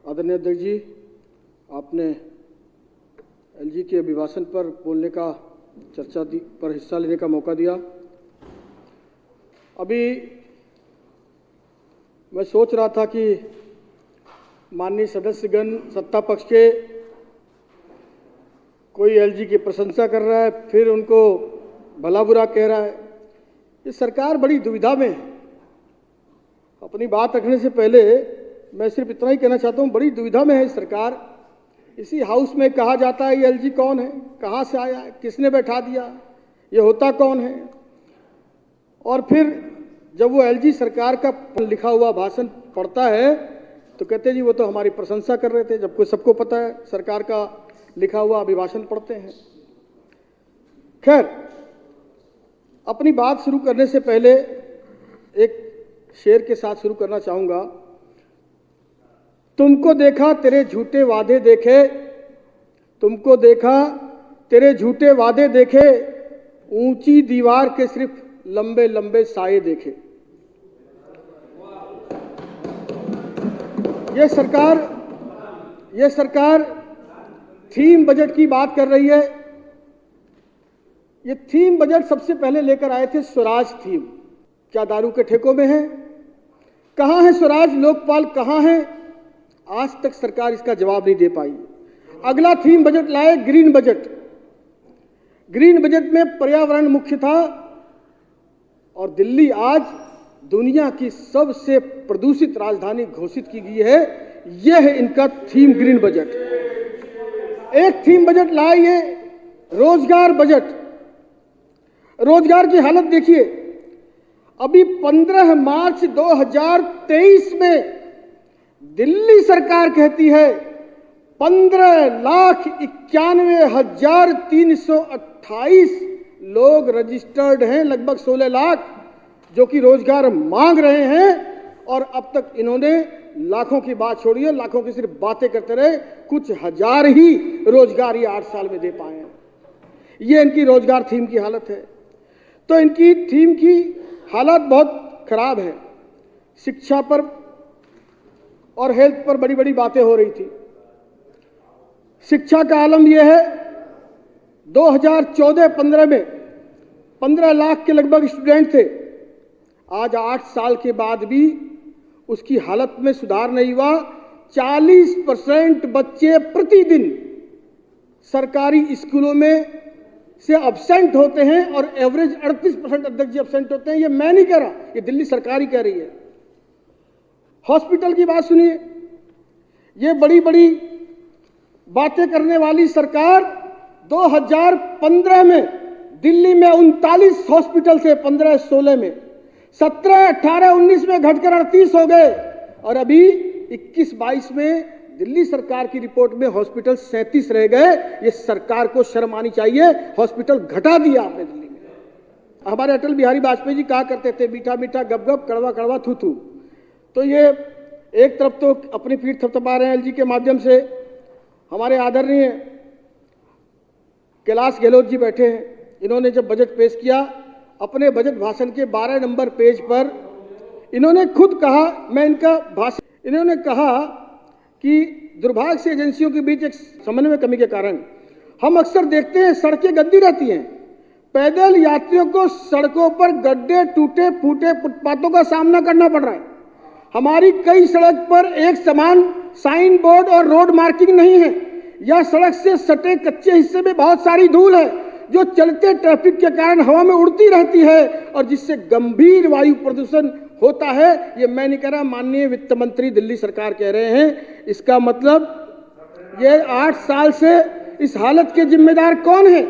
आदरणीय अध्यक्ष जी, आपने एलजी के अभिभाषण पर बोलने का चर्चा पर हिस्सा लेने का मौका दिया। अभी मैं सोच रहा था कि माननीय सदस्यगण सत्ता पक्ष के कोई एलजी की प्रशंसा कर रहा है, फिर उनको भला बुरा कह रहा है। ये सरकार बड़ी दुविधा में है। अपनी बात रखने से पहले मैं सिर्फ इतना ही कहना चाहता हूँ, बड़ी दुविधा में है सरकार। इसी हाउस में कहा जाता है ये एलजी कौन है, कहाँ से आया है, किसने बैठा दिया, ये होता कौन है। और फिर जब वो एलजी सरकार का लिखा हुआ भाषण पढ़ता है तो कहते जी वो तो हमारी प्रशंसा कर रहे थे, जबकि सबको पता है सरकार का लिखा हुआ अभिभाषण पढ़ते हैं। खैर, अपनी बात शुरू करने से पहले एक शेर के साथ शुरू करना चाहूँगा। तुमको देखा तेरे झूठे वादे देखे, तुमको देखा तेरे झूठे वादे देखे, ऊंची दीवार के सिर्फ लंबे लंबे साए देखे। ये सरकार थीम बजट की बात कर रही है। ये थीम बजट सबसे पहले लेकर आए थे स्वराज थीम। क्या दारू के ठेकों में है? कहाँ है स्वराज, लोकपाल कहाँ है? आज तक सरकार इसका जवाब नहीं दे पाई। अगला थीम बजट लाए ग्रीन बजट। ग्रीन बजट में पर्यावरण मुख्य था और दिल्ली आज दुनिया की सबसे प्रदूषित राजधानी घोषित की गई है। यह है इनका थीम ग्रीन बजट। एक थीम बजट लाए ये रोजगार बजट। रोजगार की हालत देखिए। अभी 15 मार्च 2023 में दिल्ली सरकार कहती है 15,91,328 लोग रजिस्टर्ड हैं, लगभग 16 लाख जो कि रोजगार मांग रहे हैं। और अब तक इन्होंने लाखों की बात छोड़ी है, लाखों की सिर्फ बातें करते रहे, कुछ हजार ही रोजगार ये 8 साल में दे पाए हैं। ये इनकी रोजगार थीम की हालत है। तो इनकी थीम की हालत बहुत खराब है। शिक्षा पर और हेल्थ पर बड़ी बड़ी बातें हो रही थी। शिक्षा का आलम यह है, 2014-15 में 15 लाख के लगभग स्टूडेंट थे। आज 8 साल के बाद भी उसकी हालत में सुधार नहीं हुआ। 40% बच्चे प्रतिदिन सरकारी स्कूलों में से अब्सेंट होते हैं और एवरेज 38% अध्यक्ष जी अब्सेंट होते हैं। ये मैं नहीं कह रहा, ये दिल्ली सरकार ही कह रही है। हॉस्पिटल की बात सुनिए। ये बड़ी बड़ी बातें करने वाली सरकार 2015 में दिल्ली में 39 हॉस्पिटल थे, 15-16 में 17, 18, 19 में घटकर 38 हो गए और अभी 21-22 में दिल्ली सरकार की रिपोर्ट में हॉस्पिटल 37 रह गए। ये सरकार को शर्म आनी चाहिए। हॉस्पिटल घटा दिया आपने दिल्ली में। हमारे अटल बिहारी वाजपेयी जी कहा करते थे, मीठा मीठा गप गप, कड़वा कड़वा थू थू। तो ये एक तरफ तो अपनी पीठ थपथपा रहे हैं एलजी के माध्यम से। हमारे आदरणीय कैलाश गहलोत जी बैठे हैं। इन्होंने जब बजट पेश किया, अपने बजट भाषण के 12 नंबर पेज पर इन्होंने खुद कहा, मैं इनका भाषण, इन्होंने कहा कि दुर्भाग्य से एजेंसियों के बीच एक समन्वय में कमी के कारण हम अक्सर देखते हैं सड़कें गंदी रहती हैं। पैदल यात्रियों को सड़कों पर गड्ढे, टूटे फूटे फुटपाथों का सामना करना पड़ रहा है। हमारी कई सड़क पर एक समान साइन बोर्ड और रोड मार्किंग नहीं है। यह सड़क से सटे कच्चे हिस्से में बहुत सारी धूल है जो चलते ट्रैफिक के कारण हवा में उड़ती रहती है और जिससे गंभीर वायु प्रदूषण होता है। ये मैं नहीं कह रहा, माननीय वित्त मंत्री दिल्ली सरकार कह रहे हैं। इसका मतलब ये 8 साल से इस हालत के जिम्मेदार कौन है?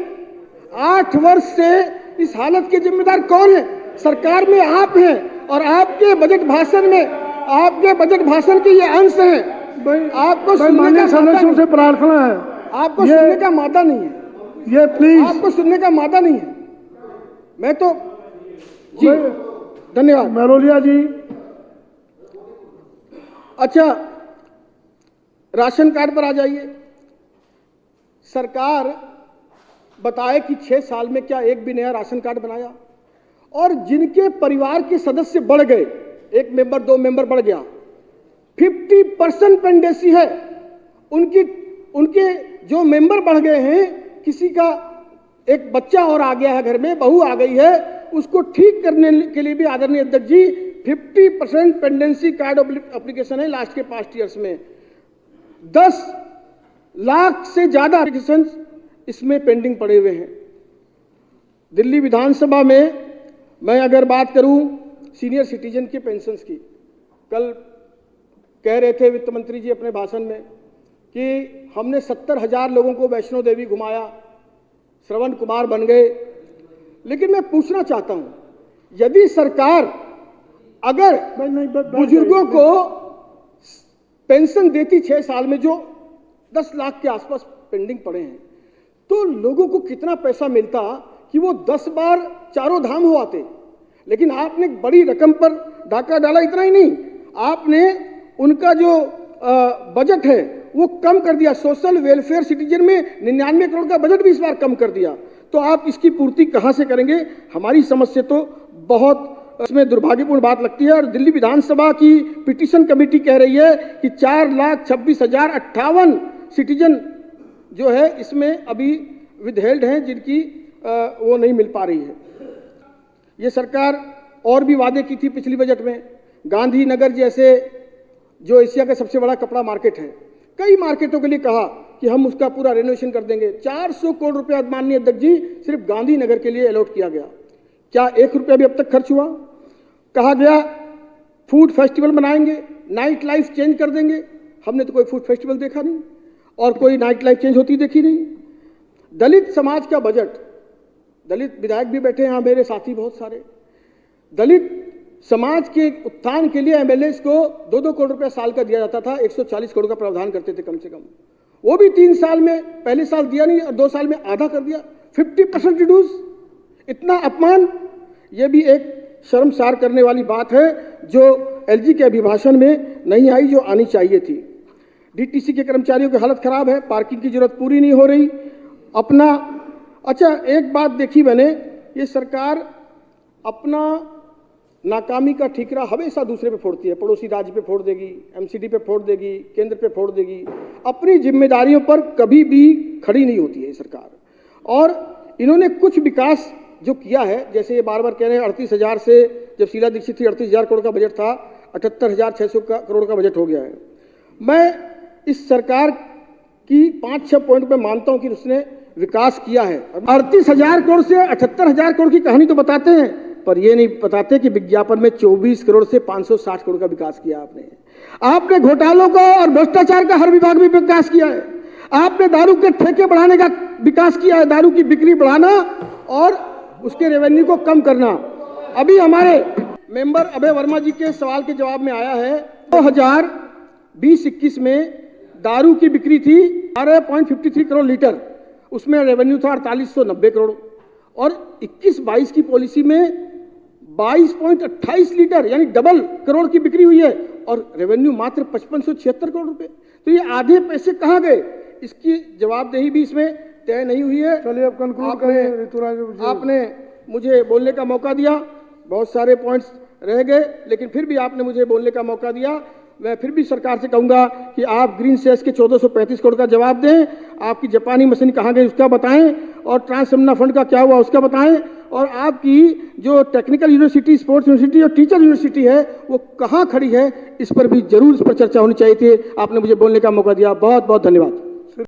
8 वर्ष से इस हालत के जिम्मेदार कौन है? सरकार में आप हैं और आपके बजट भाषण में, आपके बजट भाषण के ये अंश हैं। आपको सुनने का सदस्यों से प्रार्थना है, आपको सुनने का मादा नहीं है। ये प्लीज, आपको सुनने का मादा नहीं है। मैं तो जी धन्यवाद मेरोलिया जी। अच्छा, राशन कार्ड पर आ जाइए। सरकार बताए कि 6 साल में क्या एक भी नया राशन कार्ड बनाया, और जिनके परिवार के सदस्य बढ़ गए, 1 मेंबर 2 मेंबर बढ़ गया, 50% पेंडेंसी है। उनके जो मेंबर बढ़ गए हैं, किसी का एक बच्चा और आ गया है घर में, बहू आ गई है, उसको ठीक करने के लिए भी आदरणीय अध्यक्ष जी 50% पेंडेंसी कार्ड एप्लीकेशन है लास्ट के 5 ईयर्स में। 10 लाख से ज्यादा एप्लीकेशन इसमें पेंडिंग पड़े हुए हैं। दिल्ली विधानसभा में मैं अगर बात करूं सीनियर सिटीजन के पेंशन्स की, कल कह रहे थे वित्त मंत्री जी अपने भाषण में कि हमने 70,000 लोगों को वैष्णो देवी घुमाया, श्रवण कुमार बन गए। लेकिन मैं पूछना चाहता हूं, यदि सरकार अगर बुजुर्गों को पेंशन देती 6 साल में, जो 10 लाख के आसपास पेंडिंग पड़े हैं, तो लोगों को कितना पैसा मिलता कि वो 10 बार चारों धाम हो आते। लेकिन आपने बड़ी रकम पर डाका डाला। इतना ही नहीं, आपने उनका जो बजट है वो कम कर दिया। सोशल वेलफेयर सिटीजन में 99 करोड़ का बजट भी इस बार कम कर दिया। तो आप इसकी पूर्ति कहां से करेंगे? हमारी समझ से तो बहुत इसमें दुर्भाग्यपूर्ण बात लगती है। और दिल्ली विधानसभा की पिटीशन कमेटी कह रही है कि 4,26,058 सिटीजन जो है इसमें अभी विदहेल्ड हैं, जिनकी वो नहीं मिल पा रही है। ये सरकार और भी वादे की थी पिछली बजट में। गांधीनगर जैसे जो एशिया का सबसे बड़ा कपड़ा मार्केट है, कई मार्केटों के लिए कहा कि हम उसका पूरा रेनोवेशन कर देंगे। 400 करोड़ रुपया माननीय अध्यक्ष जी सिर्फ गांधीनगर के लिए अलॉट किया गया। क्या 1 रुपया भी अब तक खर्च हुआ? कहा गया फूड फेस्टिवल बनाएंगे, नाइट लाइफ चेंज कर देंगे। हमने तो कोई फूड फेस्टिवल देखा नहीं और कोई नाइट लाइफ चेंज होती देखी नहीं। दलित समाज का बजट, दलित विधायक भी बैठे हैं यहाँ, मेरे साथी बहुत सारे, दलित समाज के उत्थान के लिए एमएलएस को 2-2 करोड़ रुपया साल का दिया जाता था। 140 करोड़ का प्रावधान करते थे कम से कम। वो भी 3 साल में, पहले साल दिया नहीं और 2 साल में आधा कर दिया। 50% रिड्यूस। इतना अपमान, ये भी एक शर्मसार करने वाली बात है जो एलजी के अभिभाषण में नहीं आई, जो आनी चाहिए थी। डीटीसी के कर्मचारियों की हालत खराब है, पार्किंग की जरूरत पूरी नहीं हो रही। अपना अच्छा, एक बात देखी मैंने, ये सरकार अपना नाकामी का ठीकरा हमेशा दूसरे पे फोड़ती है। पड़ोसी राज्य पे फोड़ देगी, एमसीडी पे फोड़ देगी, केंद्र पे फोड़ देगी। अपनी जिम्मेदारियों पर कभी भी खड़ी नहीं होती है सरकार। और इन्होंने कुछ विकास जो किया है, जैसे ये बार बार कह रहे हैं 38,000 से, जब शीला दीक्षित थी 38,000 करोड़ का बजट था, 78,600 करोड़ का बजट हो गया है। मैं इस सरकार की 5-6 पॉइंट पे मानता हूं कि उसने विकास किया है। 38,000 करोड़ से 78,000 करोड़ की कहानी तो बताते हैं, पर ये नहीं बताते कि विज्ञापन में 24 करोड़ से 560 करोड़ का विकास किया आपने घोटालों का और भ्रष्टाचार का हर विभाग में विकास किया है। आपने दारू के ठेके बढ़ाने का विकास किया है, दारू की बिक्री बढ़ाना और उसके रेवेन्यू को कम करना। अभी हमारे मेंबर अभय वर्मा जी के सवाल के जवाब में आया है 2020-21 में दारू की बिक्री थी 12.53 करोड़ लीटर, उसमें रेवेन्यू था 4890 करोड़। और 21-22 की पॉलिसी में 22.28 लीटर यानी डबल करोड़ की बिक्री हुई है और रेवेन्यू मात्र 5576 करोड़ रुपए। तो ये आधे पैसे कहां गए, इसकी जवाबदेही भी इसमें तय नहीं हुई है। चलिए अब कंक्लूड करें ऋतुराज जी। आपने मुझे बोलने का मौका दिया, बहुत सारे पॉइंट्स रह गए, लेकिन फिर भी आपने मुझे बोलने का मौका दिया। मैं फिर भी सरकार से कहूंगा कि आप ग्रीन सेस के 1435 करोड़ का जवाब दें, आपकी जापानी मशीन कहाँ गई उसका बताएं, और ट्रांसमना फंड का क्या हुआ उसका बताएं, और आपकी जो टेक्निकल यूनिवर्सिटी, स्पोर्ट्स यूनिवर्सिटी और टीचर यूनिवर्सिटी है वो कहाँ खड़ी है, इस पर भी जरूर इस पर चर्चा होनी चाहिए थी। आपने मुझे बोलने का मौका दिया, बहुत बहुत धन्यवाद।